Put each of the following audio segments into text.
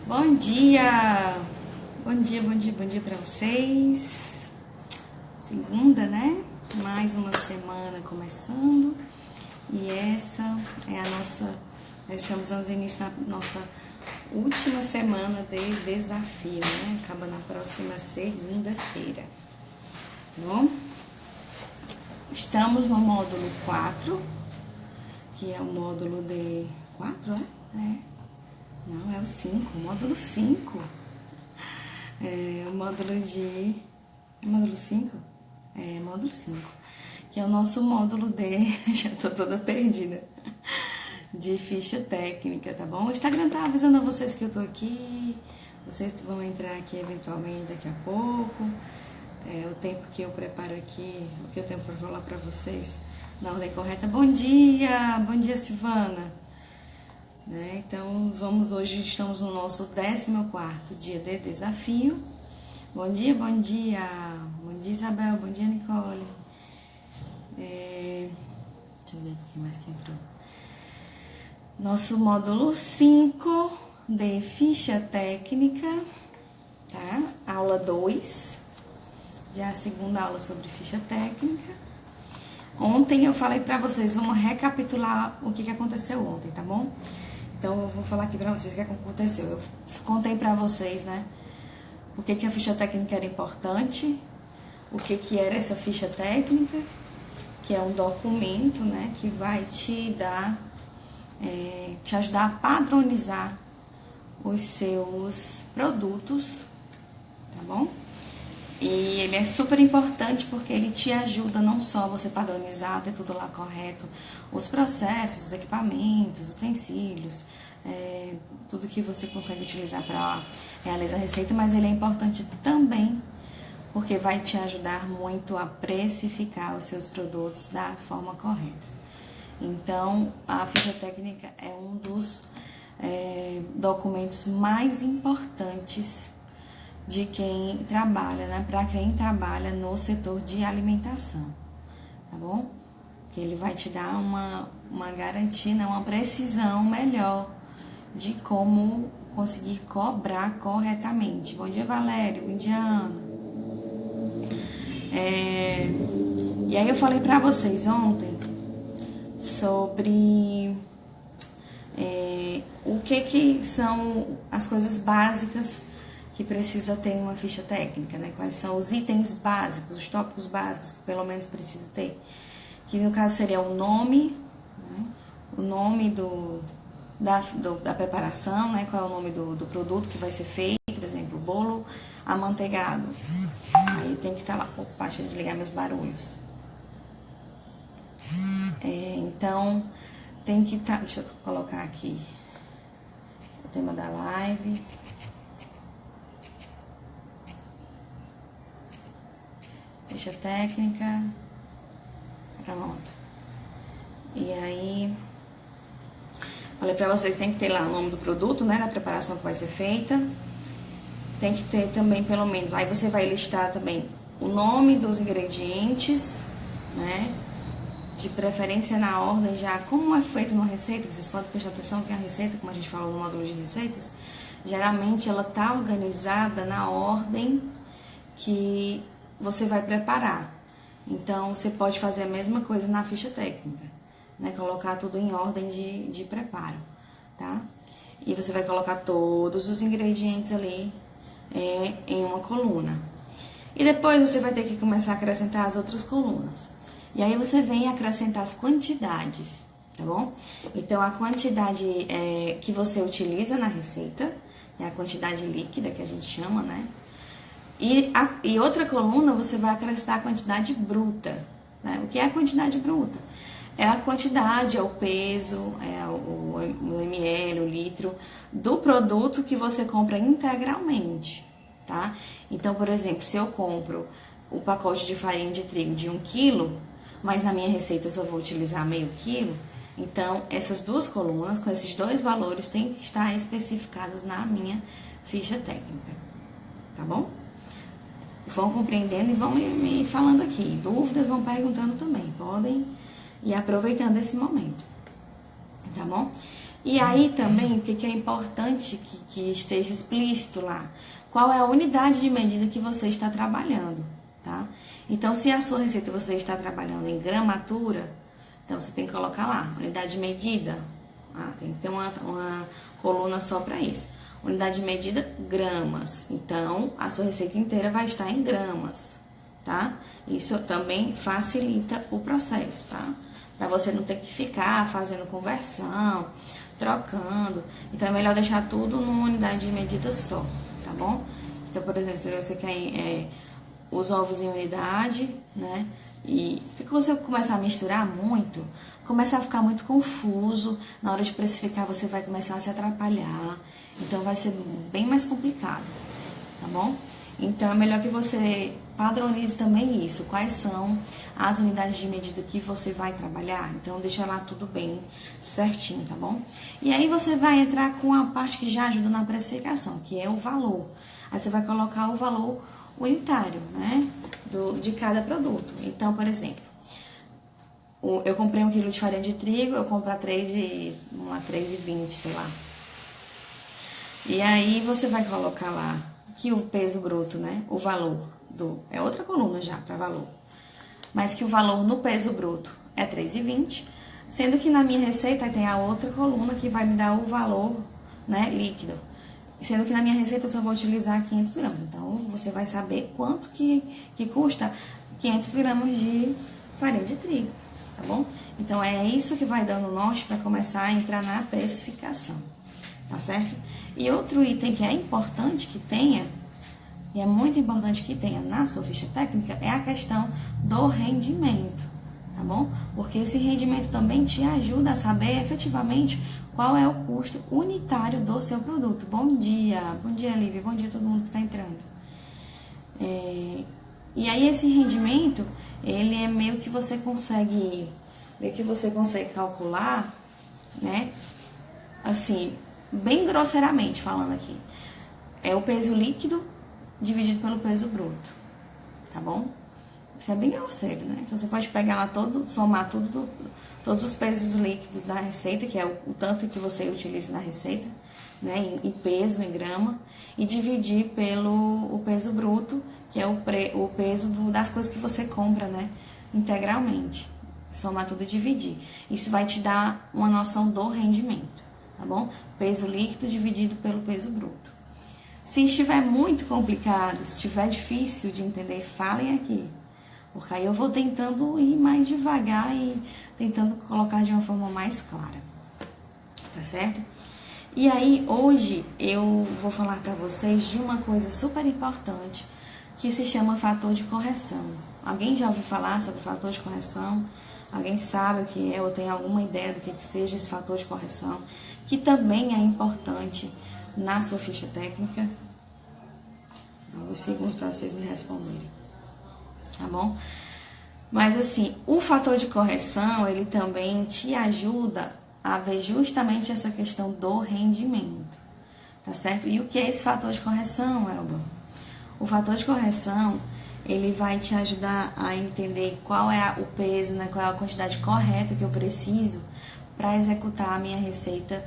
Bom dia! Bom dia para vocês. Segunda, né? Mais uma semana começando. E essa é a nossa... Nós estamos dando início na nossa última semana de desafio, né? Acaba na próxima segunda-feira. Bom? Estamos no módulo 4, que é o módulo de... 4, né? Não, é o 5, o módulo 5. É o módulo de... É módulo 5? É, módulo 5. Que é o nosso módulo de... Já tô toda perdida. De ficha técnica, tá bom? O Instagram tá avisando a vocês que eu tô aqui. Vocês vão entrar aqui eventualmente daqui a pouco. O tempo que eu preparo aqui, o que eu tenho para falar para vocês na ordem correta. Bom dia Silvana. Né? Então, hoje estamos no nosso 14º dia de desafio. Bom dia. Bom dia Isabel, bom dia Nicole. Deixa eu ver aqui quem mais que entrou. Nosso módulo 5 de ficha técnica, tá? Aula 2, já a segunda aula sobre ficha técnica. Ontem eu falei pra vocês, vamos recapitular o que aconteceu ontem, tá bom? Então eu vou falar aqui pra vocês o que aconteceu. Eu contei pra vocês, né, o que a ficha técnica era importante, o que era essa ficha técnica, que é um documento, né, que vai te dar, te ajudar a padronizar os seus produtos, tá bom? E ele é super importante porque ele te ajuda não só você padronizar, ter tudo lá correto, os processos, os equipamentos, utensílios, tudo que você consegue utilizar para realizar a receita, mas ele é importante também porque vai te ajudar muito a precificar os seus produtos da forma correta. Então, a ficha técnica é um dos documentos mais importantes de quem trabalha, né? Para quem trabalha no setor de alimentação, tá bom? Que ele vai te dar uma garantia, né? Uma precisão melhor de como conseguir cobrar corretamente. Bom dia, Valério. Bom dia, Ana. E aí eu falei para vocês ontem sobre o que são as coisas básicas que precisa ter uma ficha técnica, né? Quais são os itens básicos, os tópicos básicos que pelo menos precisa ter. Que no caso seria o nome, né? O nome da preparação, né? Qual é o nome do produto que vai ser feito, por exemplo, bolo amanteigado. Aí tem que estar lá. Opa, deixa eu desligar meus barulhos. Então, tem que estar... Deixa eu colocar aqui o tema da live. Ficha técnica. Pronto. E aí, falei pra vocês, tem que ter lá o nome do produto, né? Da preparação que vai ser feita. Tem que ter também, pelo menos, aí você vai listar também o nome dos ingredientes, né? De preferência na ordem já, como é feito uma receita, vocês podem prestar atenção que a receita, como a gente falou no módulo de receitas, geralmente ela tá organizada na ordem que você vai preparar. Então, você pode fazer a mesma coisa na ficha técnica, né? Colocar tudo em ordem de preparo, tá? E você vai colocar todos os ingredientes ali em uma coluna. E depois você vai ter que começar a acrescentar as outras colunas. E aí você vem acrescentar as quantidades, tá bom? Então, a quantidade que você utiliza na receita, é a quantidade líquida que a gente chama, né? E outra coluna você vai acrescentar a quantidade bruta, né? O que é a quantidade bruta? É a quantidade, é o peso, é o ml, o litro do produto que você compra integralmente, tá? Então, por exemplo, se eu compro o pacote de farinha de trigo de 1 kg, mas na minha receita eu só vou utilizar meio quilo, então essas duas colunas com esses dois valores têm que estar especificadas na minha ficha técnica, tá bom? Vão compreendendo e vão me falando aqui. Dúvidas, vão perguntando também. Podem ir aproveitando esse momento. Tá bom? E aí também, o que é importante que esteja explícito lá? Qual é a unidade de medida que você está trabalhando, tá? Então, se a sua receita você está trabalhando em gramatura, então você tem que colocar lá, unidade de medida. Tem que ter uma coluna só para isso. Unidade de medida, gramas. Então, a sua receita inteira vai estar em gramas, tá? Isso também facilita o processo, tá? Para você não ter que ficar fazendo conversão, trocando. Então, é melhor deixar tudo numa unidade de medida só, tá bom? Então, por exemplo, se você quer os ovos em unidade, né? E se você começar a misturar muito, começa a ficar muito confuso. Na hora de precificar, você vai começar a se atrapalhar. Então, vai ser bem mais complicado, tá bom? Então, é melhor que você padronize também isso. Quais são as unidades de medida que você vai trabalhar? Então, deixa lá tudo bem certinho, tá bom? E aí, você vai entrar com a parte que já ajuda na precificação, que é o valor. Aí, você vai colocar o valor unitário, né? De cada produto. Então, por exemplo, eu comprei 1 quilo de farinha de trigo, eu compro a 3,20, sei lá. E aí, você vai colocar lá que o peso bruto, né? O valor é outra coluna já para valor. Mas que o valor no peso bruto é 3,20, sendo que na minha receita tem a outra coluna que vai me dar o valor, né, líquido. Sendo que na minha receita eu só vou utilizar 500 gramas. Então, você vai saber quanto que custa 500 gramas de farinha de trigo, tá bom? Então, é isso que vai dando norte para começar a entrar na precificação, tá certo? E outro item que é importante que tenha, e é muito importante que tenha na sua ficha técnica, é a questão do rendimento, tá bom? Porque esse rendimento também te ajuda a saber efetivamente qual é o custo unitário do seu produto. Bom dia, Lívia, bom dia a todo mundo que está entrando. E aí esse rendimento, ele é meio que você consegue calcular, né? Assim, bem grosseiramente falando aqui. É o peso líquido dividido pelo peso bruto, tá bom? Isso é bem grosseiro, né? Então, você pode pegar lá somar todos os pesos líquidos da receita, que é o tanto que você utiliza na receita, né? Em peso, em grama, e dividir pelo o peso bruto, que é o peso das coisas que você compra, né? Integralmente. Somar tudo e dividir. Isso vai te dar uma noção do rendimento, tá bom? Peso líquido dividido pelo peso bruto. Se estiver muito complicado, se estiver difícil de entender, falem aqui. Porque aí eu vou tentando ir mais devagar e tentando colocar de uma forma mais clara. Tá certo? E aí, hoje, eu vou falar pra vocês de uma coisa super importante que se chama fator de correção. Alguém já ouviu falar sobre fator de correção? Alguém sabe o que é ou tem alguma ideia do que seja esse fator de correção? Que também é importante na sua ficha técnica. Alguns segundos para vocês me responderem, tá bom? Mas assim, o fator de correção, ele também te ajuda a ver justamente essa questão do rendimento, tá certo? E o que é esse fator de correção, Elba? O fator de correção, ele vai te ajudar a entender qual é o peso, né? Qual é a quantidade correta que eu preciso para executar a minha receita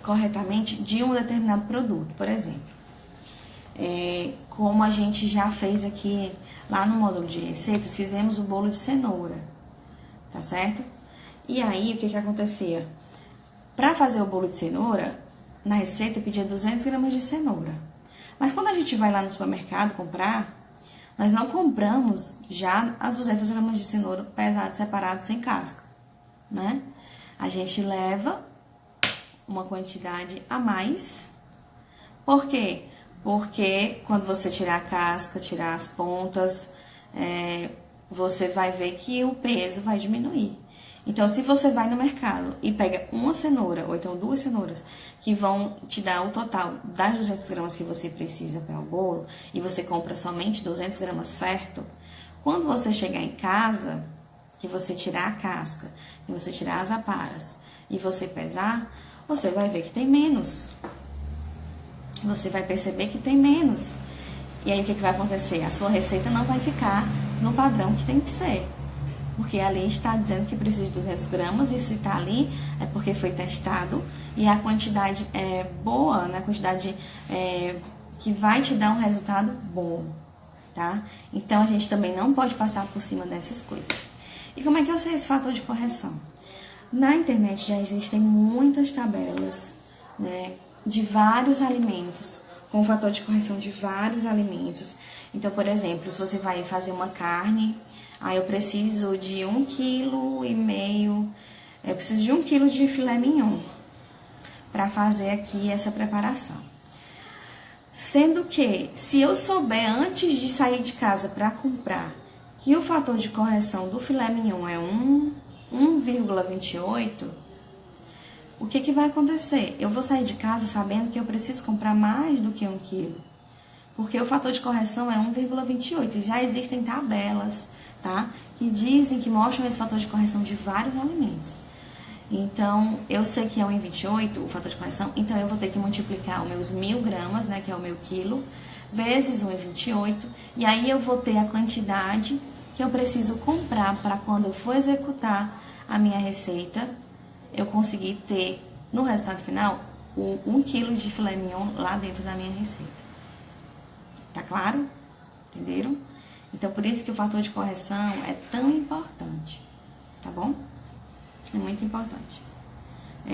corretamente de um determinado produto, por exemplo. Como a gente já fez aqui lá no módulo de receitas, fizemos o bolo de cenoura, tá certo? E aí, o que acontecia? Para fazer o bolo de cenoura, na receita pedia 200 gramas de cenoura. Mas quando a gente vai lá no supermercado comprar, nós não compramos já as 200 gramas de cenoura pesado, separado, sem casca, né? A gente leva uma quantidade a mais. Por quê? Porque quando você tirar a casca, tirar as pontas, você vai ver que o peso vai diminuir. Então, se você vai no mercado e pega uma cenoura, ou então 2 cenouras, que vão te dar o total das 200 gramas que você precisa para o bolo, e você compra somente 200 gramas certo, quando você chegar em casa, que você tirar a casca, que você tirar as aparas, e você pesar, você vai ver que tem menos. Você vai perceber que tem menos. E aí, o que vai acontecer? A sua receita não vai ficar no padrão que tem que ser. porque ali está dizendo que precisa de 200 gramas, e se está ali é porque foi testado e a quantidade é boa, né? A quantidade que vai te dar um resultado bom, tá? Então, a gente também não pode passar por cima dessas coisas. E como é que eu sei esse fator de correção? Na internet já existem muitas tabelas, né, de vários alimentos, com o fator de correção de vários alimentos. Então, por exemplo, se você vai fazer uma carne, aí eu preciso de 1,5 kg, eu preciso de 1 kg de filé mignon para fazer aqui essa preparação. Sendo que, se eu souber antes de sair de casa para comprar que o fator de correção do filé mignon é 1,28, o que vai acontecer? Eu vou sair de casa sabendo que eu preciso comprar mais do que 1 kg, porque o fator de correção é 1,28. Já existem tabelas, tá? Que dizem, que mostram esse fator de correção de vários alimentos. Então, eu sei que é 1,28 o fator de correção, então eu vou ter que multiplicar os meus 1.000 gramas, né, que é o meu quilo, vezes 1,28, e aí eu vou ter a quantidade que eu preciso comprar para quando eu for executar a minha receita, eu conseguir ter, no resultado final, o 1 kg de filé mignon lá dentro da minha receita. Tá claro? Entenderam? Então, por isso que o fator de correção é tão importante, tá bom? É muito importante. O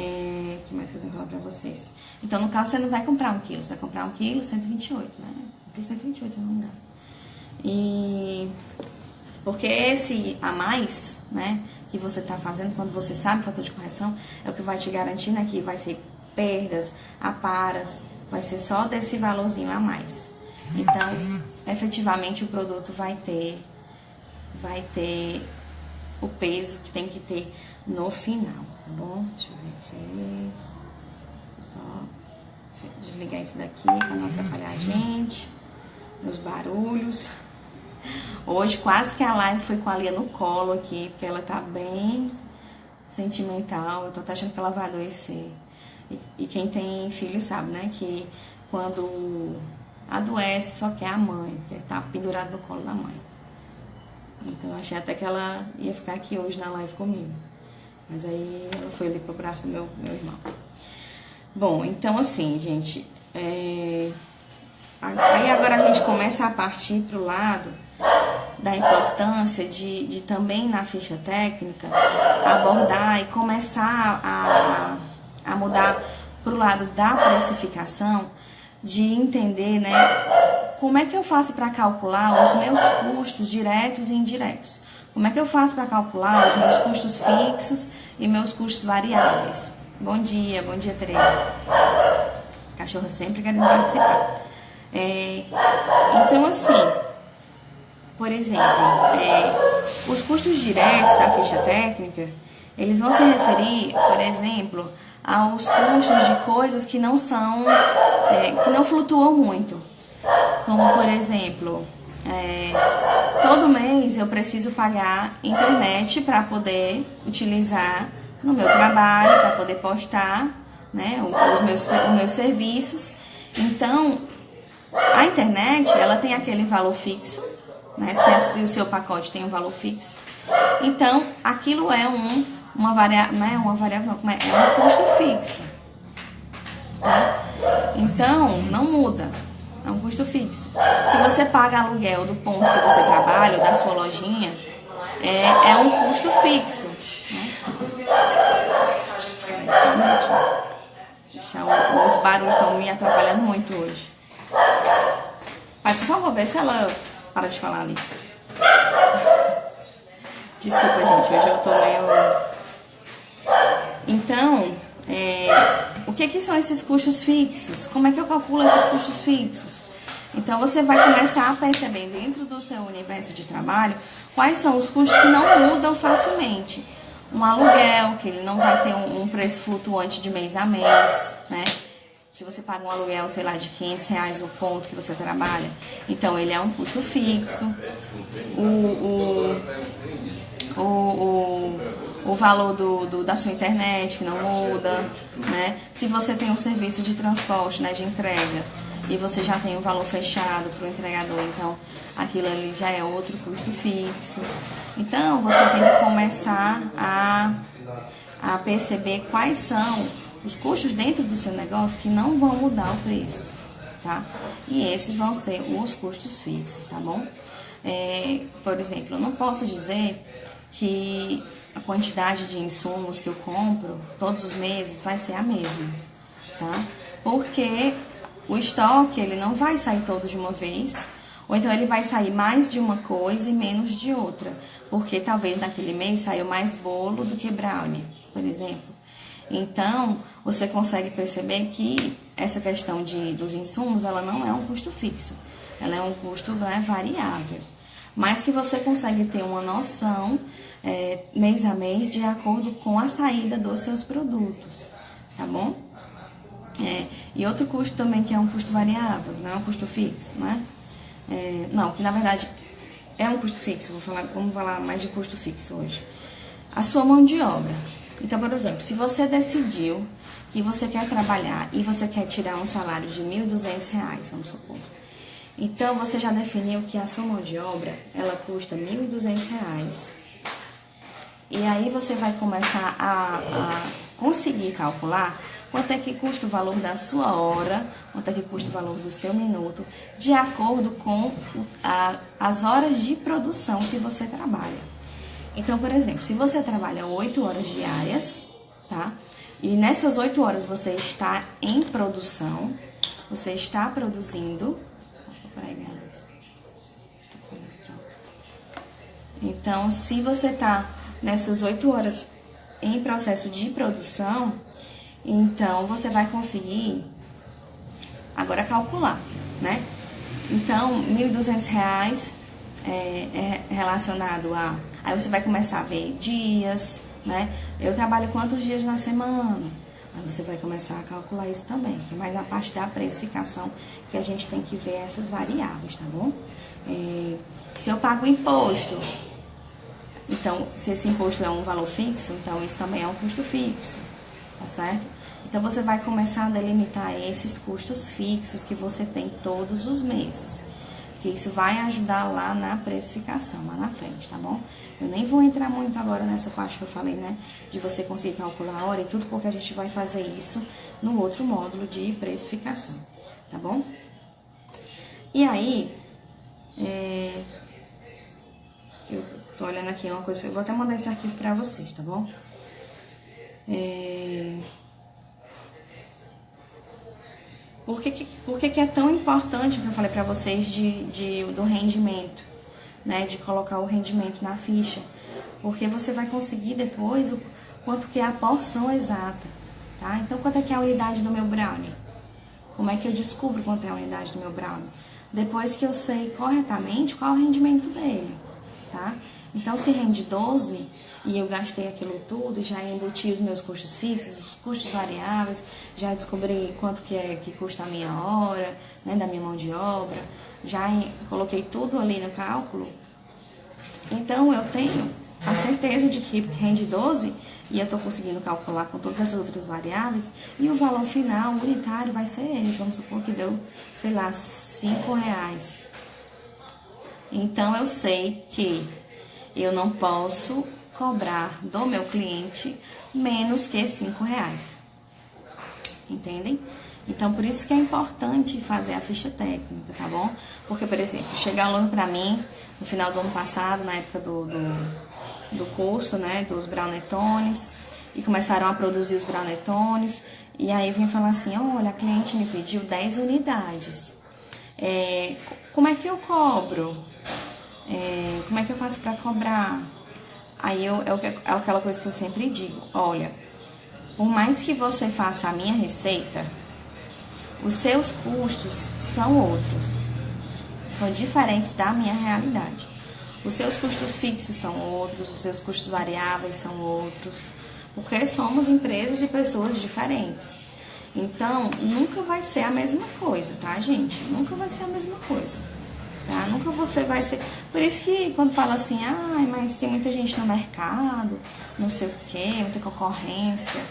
que mais que eu tenho que falar pra vocês? Então, no caso, você não vai comprar 1 kg, você vai comprar 1 kg, 128, né? 128, se eu não me engano. E porque esse a mais, né, que você tá fazendo, quando você sabe o fator de correção, é o que vai te garantir, né, que vai ser perdas, aparas, vai ser só desse valorzinho a mais. Então, efetivamente, o produto vai ter o peso que tem que ter no final, tá bom? Deixa eu ver aqui. Só desligar isso daqui pra não atrapalhar a gente. Os barulhos. Hoje quase que a live foi com a Lia no colo aqui, porque ela tá bem sentimental. Eu tô até achando que ela vai adoecer. E quem tem filho sabe, né? Que quando adoece só quer a mãe, porque tá pendurado no colo da mãe. Então eu achei até que ela ia ficar aqui hoje na live comigo. Mas aí ela foi ali pro braço do meu irmão. Bom, então assim, gente, aí agora a gente começa a partir pro lado da importância de também na ficha técnica abordar e começar a mudar pro lado da precificação, de entender, né, como é que eu faço para calcular os meus custos diretos e indiretos. Como é que eu faço para calcular os meus custos fixos e meus custos variáveis? Bom dia, Tereza. Cachorro sempre querendo participar. Então, assim, por exemplo, os custos diretos da ficha técnica, eles vão se referir, por exemplo, aos custos de coisas que não são, que não flutuam muito. Como, por exemplo, todo mês eu preciso pagar internet para poder utilizar no meu trabalho, para poder postar, né, os meus serviços. Então, a internet, ela tem aquele valor fixo, né, se o seu pacote tem um valor fixo. Então, aquilo é uma variável, não, é um custo fixo. Tá? Então, não muda. É um custo fixo. Se você paga aluguel do ponto que você trabalha, ou da sua lojinha, é um custo fixo. Né? Os barulhos estão me atrapalhando muito hoje. Pai, por favor, vê se ela para de falar ali. Desculpa, gente, hoje eu tô meio... Então, o que são esses custos fixos? Como é que eu calculo esses custos fixos? Então, você vai começar a perceber dentro do seu universo de trabalho quais são os custos que não mudam facilmente. Um aluguel, que ele não vai ter um preço flutuante de mês a mês, né? Se você paga um aluguel, sei lá, de R$500 o ponto que você trabalha, então ele é um custo fixo. O valor da sua internet, que não muda, né? Se você tem um serviço de transporte, né, de entrega, e você já tem um valor fechado para o entregador, então aquilo ali já é outro custo fixo. Então você tem que começar a perceber quais são os custos dentro do seu negócio que não vão mudar o preço, tá? E esses vão ser os custos fixos, tá bom? Por exemplo, eu não posso dizer que a quantidade de insumos que eu compro todos os meses vai ser a mesma, tá? Porque o estoque, ele não vai sair todo de uma vez, ou então ele vai sair mais de uma coisa e menos de outra, porque talvez naquele mês saiu mais bolo do que brownie, por exemplo. Então, você consegue perceber que essa questão dos insumos, ela não é um custo fixo, ela é um custo, né, variável, mas que você consegue ter uma noção mês a mês de acordo com a saída dos seus produtos, tá bom? E outro custo também que é um custo variável, não é um custo fixo, né? Não, que na verdade é um custo fixo, vamos falar mais de custo fixo hoje. A sua mão de obra. Então, por exemplo, se você decidiu que você quer trabalhar e você quer tirar um salário de R$ 1.200, vamos supor. Então, você já definiu que a sua mão de obra, ela custa R$ 1.200. E aí você vai começar a conseguir calcular quanto é que custa o valor da sua hora, quanto é que custa o valor do seu minuto, de acordo com as horas de produção que você trabalha. Então, por exemplo, se você trabalha 8 horas diárias, tá? E nessas 8 horas você está em produção, você está produzindo. Peraí, minha luz. Então, se você está nessas 8 horas em processo de produção, então você vai conseguir agora calcular, né? Então, R$ 1.200 é relacionado a... Aí você vai começar a ver dias, né? Eu trabalho quantos dias na semana? Aí você vai começar a calcular isso também, que é mais a parte da precificação que a gente tem que ver essas variáveis, tá bom? Se eu pago imposto, então, se esse imposto é um valor fixo, então isso também é um custo fixo, tá certo? Então, você vai começar a delimitar esses custos fixos que você tem todos os meses, que isso vai ajudar lá na precificação, lá na frente, tá bom? Eu nem vou entrar muito agora nessa parte que eu falei, né, de você conseguir calcular a hora e tudo, porque a gente vai fazer isso no outro módulo de precificação, tá bom? E aí, eu tô olhando aqui uma coisa, eu vou até mandar esse arquivo pra vocês, tá bom? Por que é tão importante, que eu falei pra vocês, do rendimento, né? De colocar o rendimento na ficha. Porque você vai conseguir depois o quanto que é a porção exata, tá? Então, quanto é que é a unidade do meu brownie? Como é que eu descubro quanto é a unidade do meu brownie? Depois que eu sei corretamente qual é o rendimento dele, tá? Então, se rende 12 e eu gastei aquilo tudo, já embuti os meus custos fixos, os custos variáveis, já descobri quanto que custa a minha hora, né, da minha mão de obra, já coloquei tudo ali no cálculo. Então, eu tenho a certeza de que rende 12 e eu estou conseguindo calcular com todas essas outras variáveis e o valor final unitário vai ser esse. Vamos supor que deu, sei lá, R$5. Então, eu sei que eu não posso cobrar do meu cliente menos que R$5. Entendem? Então, por isso que é importante fazer a ficha técnica, tá bom? Porque, por exemplo, chega aluno pra mim, no final do ano passado, na época do curso, né, dos Brownetones, e começaram a produzir os Brownetones, e aí vinha falar assim, olha, a cliente me pediu 10 unidades. Como é que eu cobro? Como é que eu faço para cobrar? Aí é aquela coisa que eu sempre digo, olha, por mais que você faça a minha receita, os seus custos são outros, são diferentes da minha realidade. Os seus custos fixos são outros, os seus custos variáveis são outros, porque somos empresas e pessoas diferentes. Então, nunca vai ser a mesma coisa, tá, gente? Nunca vai ser a mesma coisa. Tá? Nunca você vai ser... Por isso que quando fala assim, mas tem muita gente no mercado, não sei o quê, muita concorrência.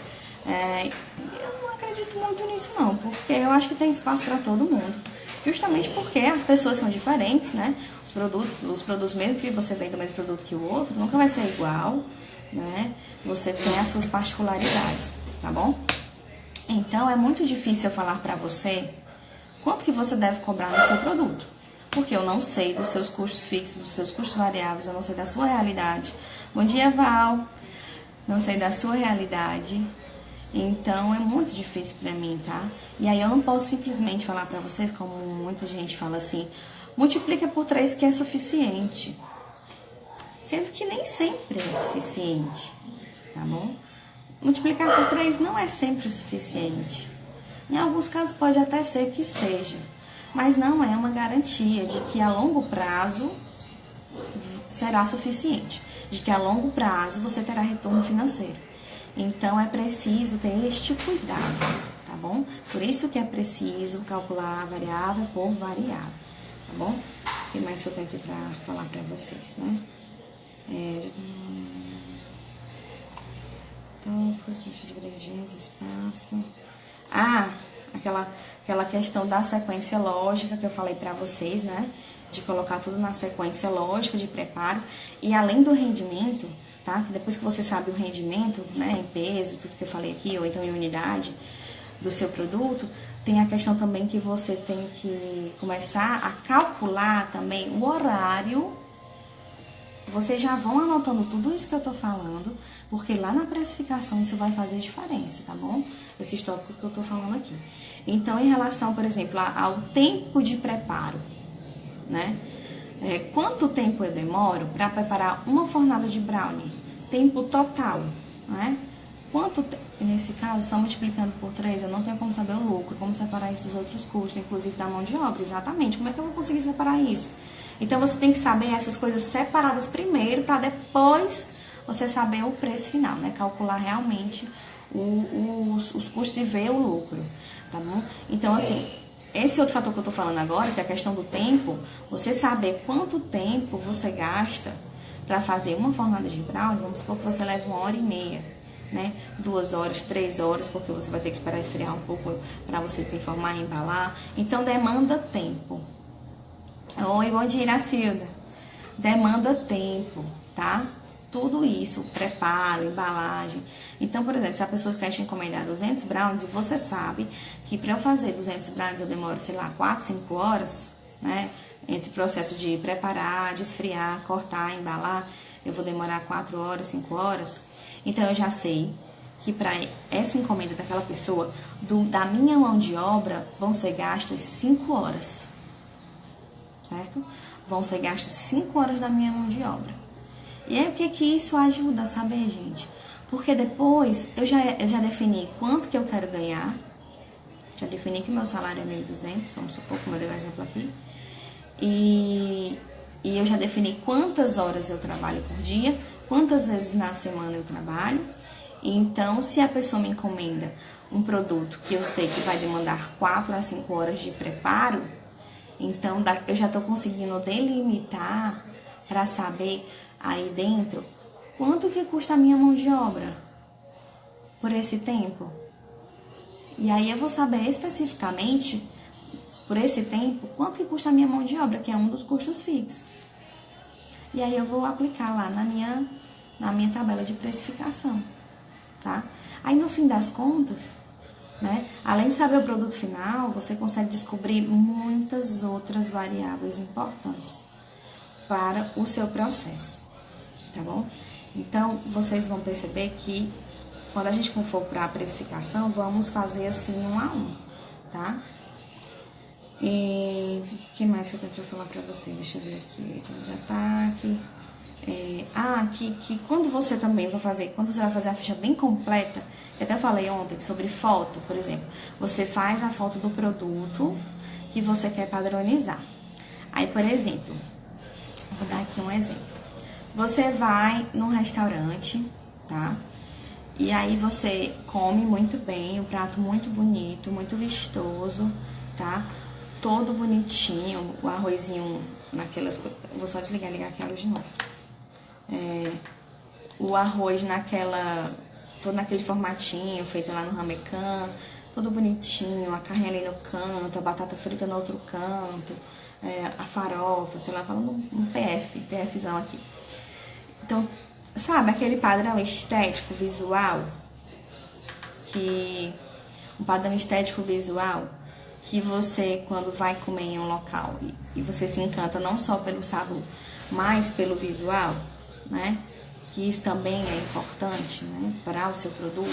Eu não acredito muito nisso não, porque eu acho que tem espaço para todo mundo. Justamente porque as pessoas são diferentes, né? Os produtos mesmo que você vende o mesmo produto que o outro, nunca vai ser igual, né? Você tem as suas particularidades, tá bom? Então, é muito difícil eu falar pra você quanto que você deve cobrar no seu produto. Porque eu não sei dos seus custos fixos, dos seus custos variáveis, eu não sei da sua realidade. Bom dia, Val. Não sei da sua realidade. Então, é muito difícil pra mim, tá? E aí, eu não posso simplesmente falar pra vocês, como muita gente fala assim, multiplica por 3 que é suficiente. Sendo que nem sempre é suficiente, tá bom? Multiplicar por 3 não é sempre suficiente. Em alguns casos pode até ser que seja, mas não é uma garantia de que a longo prazo será suficiente, de que a longo prazo você terá retorno financeiro. Então é preciso ter este cuidado, tá bom? Por isso que é preciso calcular variável por variável, tá bom? O que mais que eu tenho aqui pra falar pra vocês, né? Então, processo de ingredientes, espaço. Aquela questão da sequência lógica que eu falei pra vocês, né? De colocar tudo na sequência lógica de preparo. E além do rendimento, tá? Depois que você sabe o rendimento, né? Em peso, tudo que eu falei aqui, ou então em unidade do seu produto, tem a questão também que você tem que começar a calcular também o horário. Vocês já vão anotando tudo isso que eu tô falando, porque lá na precificação isso vai fazer diferença, tá bom? Esses tópicos que eu tô falando aqui. Então, em relação, por exemplo, ao tempo de preparo, né? Quanto tempo eu demoro para preparar uma fornada de brownie? Tempo total, né? Nesse caso, só multiplicando por 3, eu não tenho como saber o lucro, como separar isso dos outros custos, inclusive da mão de obra, exatamente. Como é que eu vou conseguir separar isso? Então, você tem que saber essas coisas separadas primeiro, para depois você saber o preço final, né? Calcular realmente os custos e ver o lucro, tá bom? Então, assim, esse outro fator que eu tô falando agora, que é a questão do tempo, você saber quanto tempo você gasta para fazer uma fornada de brownie, vamos supor que você leva 1h30, né? 2 horas, 3 horas, porque você vai ter que esperar esfriar um pouco para você desenformar e embalar. Então, demanda tempo. Oi, bom dia, Iracilda. Demanda tempo, tá? Tudo isso, preparo, embalagem. Então, por exemplo, se a pessoa quer te encomendar 200 brownies e você sabe que para eu fazer 200 brownies eu demoro, sei lá, 4, 5 horas, né? Entre o processo de preparar, de esfriar, cortar, embalar, eu vou demorar 4 horas, 5 horas. Então, eu já sei que para essa encomenda daquela pessoa, da minha mão de obra, vão ser gastas 5 horas. Certo? Vão ser gastas 5 horas da minha mão de obra. E aí, o que isso ajuda a saber, gente? Porque depois eu já defini quanto que eu quero ganhar. Já defini que meu salário é 1.200, vamos supor, como eu dei o exemplo aqui. E eu já defini quantas horas eu trabalho por dia, quantas vezes na semana eu trabalho. Então, se a pessoa me encomenda um produto que eu sei que vai demandar 4 a 5 horas de preparo, então eu já estou conseguindo delimitar para saber aí dentro quanto que custa a minha mão de obra por esse tempo. E aí eu vou saber especificamente, por esse tempo, quanto que custa a minha mão de obra, que é um dos custos fixos. E aí eu vou aplicar lá na minha tabela de precificação, tá? Aí no fim das contas, né, além de saber o produto final, você consegue descobrir muitas outras variáveis importantes para o seu processo, tá bom? Então, vocês vão perceber que quando a gente for para a precificação, vamos fazer assim 1 a 1, tá? E o que mais que eu tenho para falar para você? Deixa eu ver aqui, já tá aqui. Que quando você também vai fazer, quando você vai fazer a ficha bem completa, eu até falei ontem sobre foto, por exemplo, você faz a foto do produto que você quer padronizar. Aí, por exemplo, vou dar aqui um exemplo. Você vai num restaurante, tá? E aí você come muito bem, um prato muito bonito, muito vistoso, tá? Todo bonitinho, o arrozinho naquelas... Vou só desligar e ligar aqui a luz de novo. O arroz todo naquele formatinho, feito lá no Ramecan, tudo bonitinho, a carne ali no canto, a batata frita no outro canto, a farofa, sei lá, falando um PFzão aqui. Então, sabe, aquele padrão estético, visual, um padrão estético visual que você, quando vai comer em um local e você se encanta não só pelo sabor, mas pelo visual, né? Que isso também é importante, né? Para o seu produto.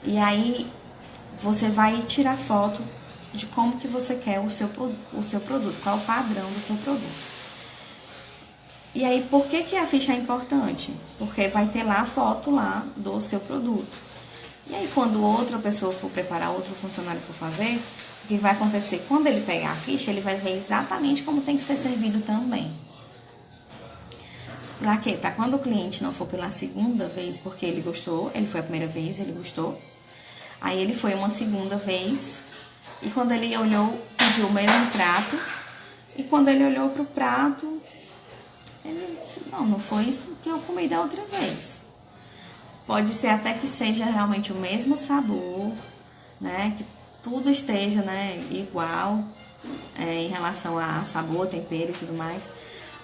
E aí você vai tirar foto de como que você quer o seu produto, qual é o padrão do seu produto. E aí, por que a ficha é importante? Porque vai ter lá a foto lá do seu produto. E aí, quando outra pessoa for preparar, outro funcionário for fazer, o que vai acontecer? Quando ele pegar a ficha, ele vai ver exatamente como tem que ser servido também. Pra quê? Pra quando o cliente não for pela segunda vez, porque ele gostou, ele foi a primeira vez, ele gostou. Aí ele foi uma segunda vez, e quando ele olhou, pediu o mesmo prato, e quando ele olhou pro prato, ele disse, não foi isso que eu comi da outra vez. Pode ser até que seja realmente o mesmo sabor, né? Que tudo esteja, né, igual em relação a sabor, tempero e tudo mais.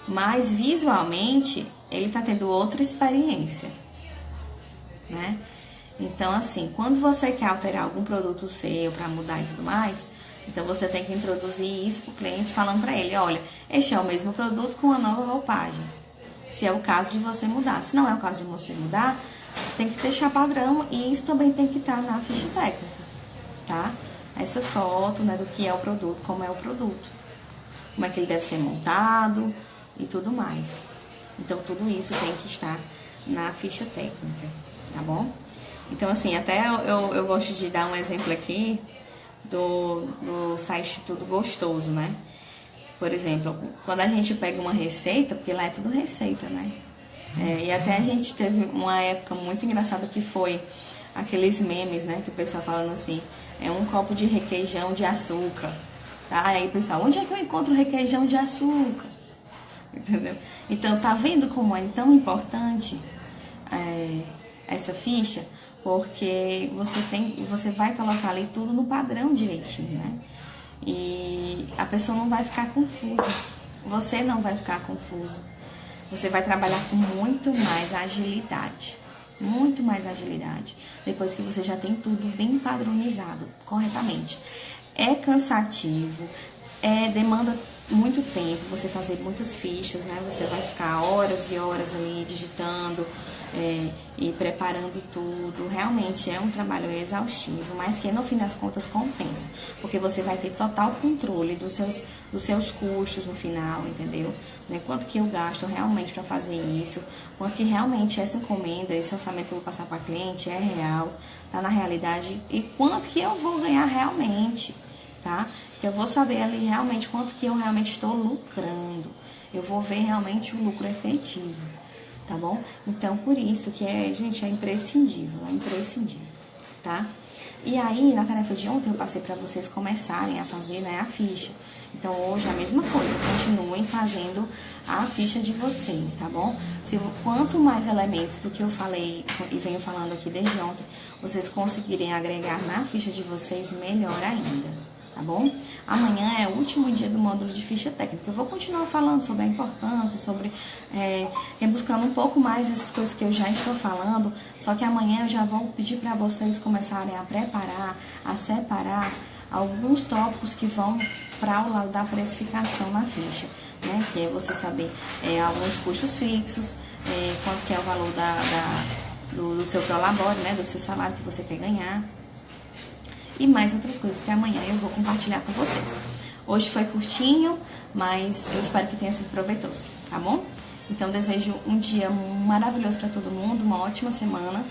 Mas visualmente ele tá tendo outra experiência, né? Então, assim, quando você quer alterar algum produto seu para mudar e tudo mais, então você tem que introduzir isso pro cliente falando para ele, olha, este é o mesmo produto com uma nova roupagem. Se é o caso de você mudar. Se não é o caso de você mudar, tem que deixar padrão e isso também tem que estar na ficha técnica, tá? Essa foto, né, do que é o produto, como é o produto, como é que ele deve ser montado e tudo mais. Então, tudo isso tem que estar na ficha técnica, tá bom? Então, assim, até eu gosto de dar um exemplo aqui do site Tudo Gostoso, né? Por exemplo, quando a gente pega uma receita, porque lá é tudo receita, né? E até a gente teve uma época muito engraçada que foi aqueles memes, né? Que o pessoal falando assim, um copo de requeijão de açúcar, tá? Aí o pessoal, onde é que eu encontro requeijão de açúcar? Entendeu? Então, tá vendo como é tão importante essa ficha? Porque você vai colocar ali tudo no padrão direitinho, né? E a pessoa não vai ficar confusa. Você não vai ficar confuso. Você vai trabalhar com muito mais agilidade. Muito mais agilidade. Depois que você já tem tudo bem padronizado, corretamente. É cansativo, demanda muito tempo você fazer muitas fichas, né? Você vai ficar horas e horas ali digitando e preparando tudo. Realmente é um trabalho exaustivo, mas que no fim das contas compensa, porque você vai ter total controle dos seus custos no final, entendeu? Né? Quanto que eu gasto realmente para fazer isso, quanto que realmente essa encomenda, esse orçamento que eu vou passar para cliente é real, tá na realidade, e quanto que eu vou ganhar realmente, tá? Que eu vou saber ali realmente quanto que eu realmente estou lucrando. Eu vou ver realmente o lucro efetivo, tá bom? Então, por isso que gente, é imprescindível, tá? E aí, na tarefa de ontem, eu passei para vocês começarem a fazer, né, a ficha. Então, hoje, a mesma coisa, continuem fazendo a ficha de vocês, tá bom? Quanto mais elementos do que eu falei e venho falando aqui desde ontem, vocês conseguirem agregar na ficha de vocês, melhor ainda. Tá bom? Amanhã é o último dia do módulo de ficha técnica. Eu vou continuar falando sobre a importância, sobre buscando um pouco mais essas coisas que eu já estou falando. Só que amanhã eu já vou pedir para vocês começarem a preparar, a separar alguns tópicos que vão para o lado da precificação na ficha, né? Que é você saber alguns custos fixos, quanto que é o valor do seu prolabore, né? Do seu salário que você quer ganhar. E mais outras coisas que amanhã eu vou compartilhar com vocês. Hoje foi curtinho, mas eu espero que tenha sido proveitoso, tá bom? Então, desejo um dia maravilhoso para todo mundo, uma ótima semana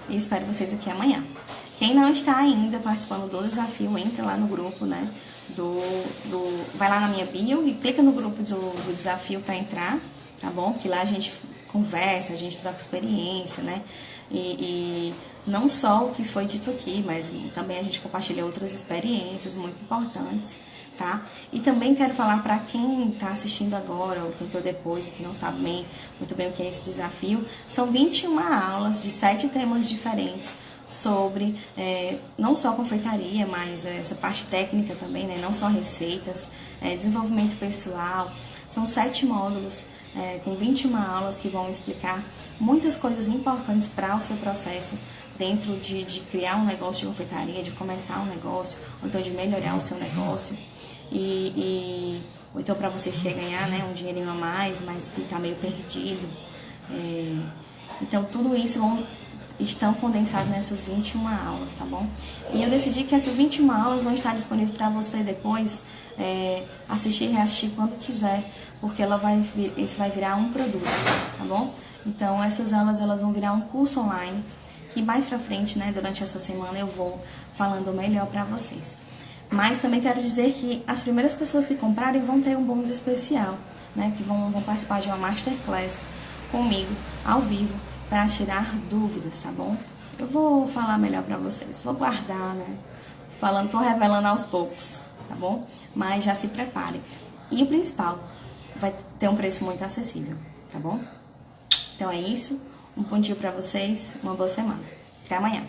e espero vocês aqui amanhã. Quem não está ainda participando do desafio, entra lá no grupo, né? Vai lá na minha bio e clica no grupo do desafio para entrar, tá bom? Que lá a gente conversa, a gente troca experiência, né? E não só o que foi dito aqui, mas também a gente compartilha outras experiências muito importantes, tá? E também quero falar para quem está assistindo agora ou quem entrou depois e que não sabe muito bem o que é esse desafio, são 21 aulas de 7 temas diferentes sobre não só confeitaria, mas essa parte técnica também, né? Não só receitas, desenvolvimento pessoal. São 7 módulos com 21 aulas que vão explicar muitas coisas importantes para o seu processo dentro de criar um negócio de confeitaria, de começar um negócio, ou então de melhorar o seu negócio. Ou então para você que quer ganhar, né, um dinheirinho a mais, mas que está meio perdido. Então tudo isso estão condensados nessas 21 aulas, tá bom? E eu decidi que essas 21 aulas vão estar disponíveis para você depois assistir e reassistir quando quiser, porque isso vai virar um produto, tá bom? Então essas aulas elas vão virar um curso online, que mais pra frente, né, durante essa semana eu vou falando melhor para vocês. Mas também quero dizer que as primeiras pessoas que comprarem vão ter um bônus especial, né, que vão participar de uma masterclass comigo, ao vivo, para tirar dúvidas, tá bom? Eu vou falar melhor para vocês, vou guardar, né, tô revelando aos poucos, tá bom? Mas já se preparem. E o principal, vai ter um preço muito acessível, tá bom? Então é isso, um bom dia para vocês, uma boa semana. Até amanhã.